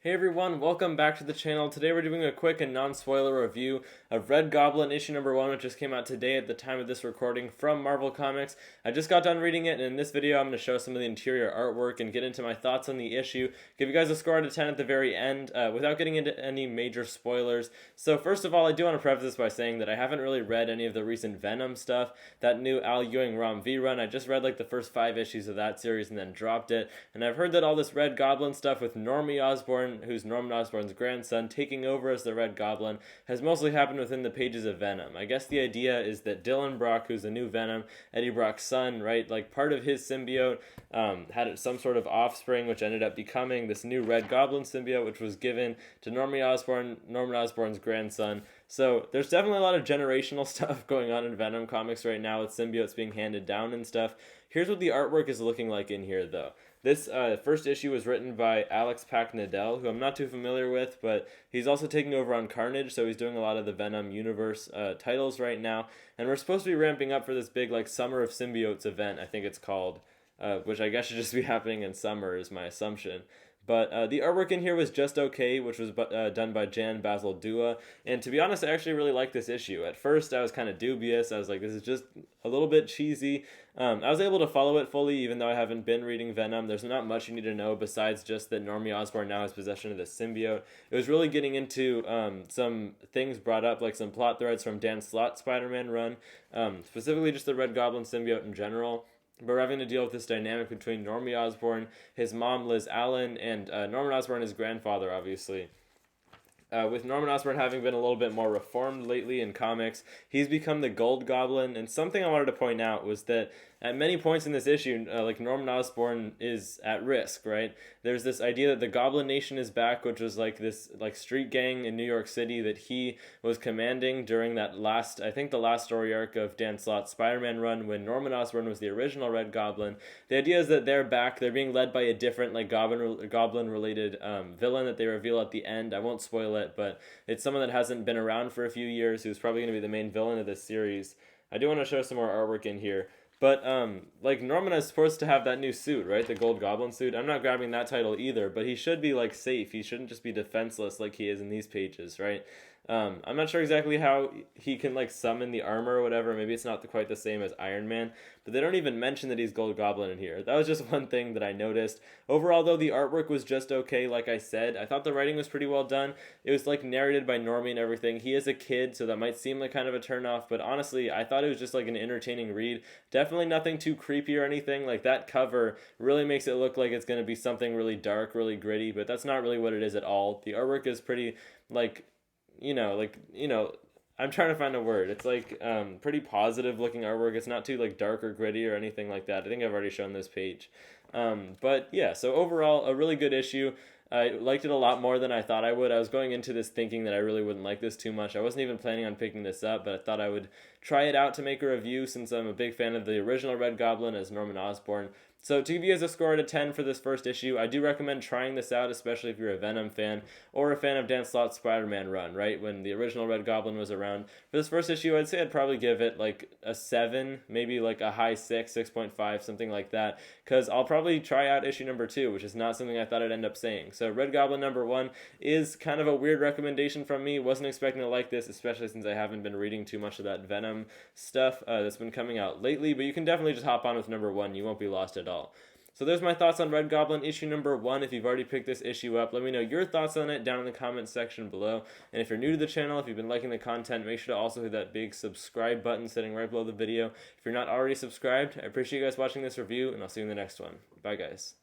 Hey everyone, welcome back to the channel. Today we're doing a quick and non-spoiler review of Red Goblin issue number 1, which just came out today at the time of this recording from Marvel Comics. I just got done reading it, and in this video I'm going to show some of the interior artwork and get into my thoughts on the issue, give you guys a score out of 10 at the very end, without getting into any major spoilers. So first of all, I do want to preface this by saying that I haven't really read any of the recent Venom stuff, that new Al Ewing Rom V run. I just read like the first 5 issues of that series and then dropped it, and I've heard that all this Red Goblin stuff with Normie Osborn, who's Norman Osborn's grandson, taking over as the Red Goblin, has mostly happened within the pages of Venom. I guess the idea is that Dylan Brock, who's the new Venom, Eddie Brock's son, right, like part of his symbiote had some sort of offspring, which ended up becoming this new Red Goblin symbiote, which was given to Normie Osborn, Norman Osborn's grandson. So there's definitely a lot of generational stuff going on in Venom comics right now with symbiotes being handed down and stuff. Here's what the artwork is looking like in here, though. This first issue was written by Alex Pack-Nadell, who I'm not too familiar with, but he's also taking over on Carnage, so he's doing a lot of the Venom universe titles right now. And we're supposed to be ramping up for this big like Summer of Symbiotes event, I think it's called, which I guess should just be happening in summer is my assumption. But the artwork in here was just okay, which was done by Jan Basil Dua. And to be honest, I actually really liked this issue. At first, I was kind of dubious. I was like, this is just a little bit cheesy. I was able to follow it fully, even though I haven't been reading Venom. There's not much you need to know besides just that Normie Osborn now has possession of the symbiote. It was really getting into some things brought up, like some plot threads from Dan Slott's Spider-Man run, specifically just the Red Goblin symbiote in general. But we're having to deal with this dynamic between Normie Osborn, his mom Liz Allen, and Norman Osborn, his grandfather, obviously. With Norman Osborn having been a little bit more reformed lately in comics, he's become the Gold Goblin, and something I wanted to point out was that at many points in this issue, like Norman Osborn is at risk, right? There's this idea that the Goblin Nation is back, which was like this like street gang in New York City that he was commanding during that last, I think the last story arc of Dan Slott's Spider-Man run when Norman Osborn was the original Red Goblin. The idea is that they're back, they're being led by a different like Goblin-related villain that they reveal at the end. I won't spoil it, but it's someone that hasn't been around for a few years who's probably going to be the main villain of this series. I do want to show some more artwork in here. But, like, Norman is supposed to have that new suit, right? The Gold Goblin suit. I'm not grabbing that title either, but he should be, like, safe. He shouldn't just be defenseless like he is in these pages, right? I'm not sure exactly how he can, like, summon the armor or whatever. Maybe it's not quite the same as Iron Man, but they don't even mention that he's Gold Goblin in here. That was just one thing that I noticed. Overall, though, the artwork was just okay, like I said. I thought the writing was pretty well done. It was, like, narrated by Normie and everything. He is a kid, so that might seem like kind of a turnoff, but honestly, I thought it was just, like, an entertaining read. Definitely nothing too creepy or anything. Like, that cover really makes it look like it's going to be something really dark, really gritty, but that's not really what it is at all. The artwork is pretty, like, I'm trying to find a word. It's like pretty positive looking artwork. It's not too like dark or gritty or anything like that. I think I've already shown this page. But yeah, so overall, a really good issue. I liked it a lot more than I thought I would. I was going into this thinking that I really wouldn't like this too much. I wasn't even planning on picking this up, but I thought I would try it out to make a review since I'm a big fan of the original Red Goblin as Norman Osborn. So to give you guys a score out of 10 for this first issue, I do recommend trying this out, especially if you're a Venom fan or a fan of Dan Slott's Spider-Man run, right, when the original Red Goblin was around. For this first issue, I'd say I'd probably give it like a 7, maybe like a high 6, 6.5, something like that, because I'll probably try out issue number 2, which is not something I thought I'd end up saying. So Red Goblin number 1 is kind of a weird recommendation from me. Wasn't expecting to like this, especially since I haven't been reading too much of that Venom stuff that's been coming out lately, but you can definitely just hop on with number 1. You won't be lost at all. So there's my thoughts on Red Goblin issue number 1. If you've already picked this issue up, let me know your thoughts on it down in the comments section below. And if you're new to the channel, if you've been liking the content, make sure to also hit that big subscribe button sitting right below the video. If you're not already subscribed, I appreciate you guys watching this review, and I'll see you in the next one. Bye, guys.